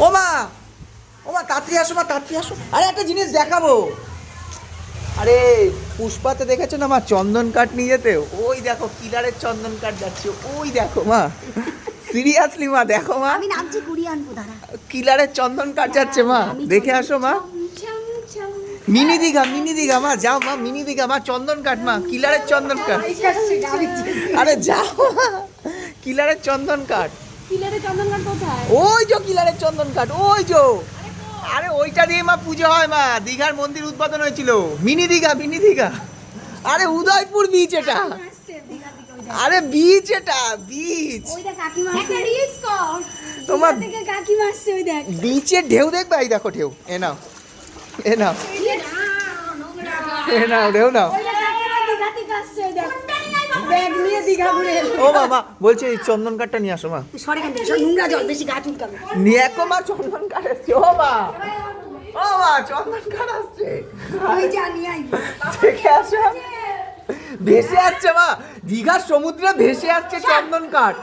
ও মা, ও মা তাড়াতাড়ি আসো মা, তাড়াতাড়ি আসো। আরে একটা জিনিস দেখাবো। আরে পুষ্পাতে দেখেছো না মা চন্দন কাঠ নিয়ে যেতে? ওই দেখো কিলারের চন্দন কাঠ যাচ্ছে, ওই দেখো মা। সিরিয়াসলি মা, দেখো মা, আমি নামছি কুড়িয়ে আনবো দাঁড়া। কিলারের চন্দন কাঠ যাচ্ছে মা, দেখে আসো মা। মিনি দীঘা, মিনি দীঘা মা, যাও মা, মিনি দীঘা মা, চন্দন কাঠ মা, কিলারের চন্দন কাঠ। আরে যাও মা, কিলারের চন্দন কাঠ। কিলারে চন্দন কাঠ কোথায়? ওই যে কিলারের চন্দন কাঠ, ওই যে। আরে ওইটা দিয়ে মা পুজো হয় মা, দীঘার মন্দির উদ্বোধন হয়েছিল। Mini Digha, mini Digha. আরে উদয়পুর বিচ এটা। আরে বিচ এটা, বিচ। ওই দেখ কাকিমা একটা রিলস কর। তোমার থেকে কাকিমা আসছে ওই দেখ। বিচের ঢেউ দেখবে, এই দেখো ঢেউ, এ নাও, এ নাও, এ নাও, ঢেউ নাও। ওই দেখ কাকিমা দিঘা থেকে আসছে ওই দেখ। ব্যাগ নিয়ে দিঘা ঘুরে এলো। ও বাবা, বলছে এই চন্দন কাঠটা নিয়ে আসো মা। সরে কেন সব নোংরা জল বেশি গা চুলকাবে। নিয়ে একো মা, চন্দন কাঠ আসছে। ও মা, ও মা, চন্দন কাঠ আসছে। ওই জানি আই। দেখে আসো, ভেসে আসছে মা, দীঘার সমুদ্রে ভেসে আসছে চন্দন কাঠ।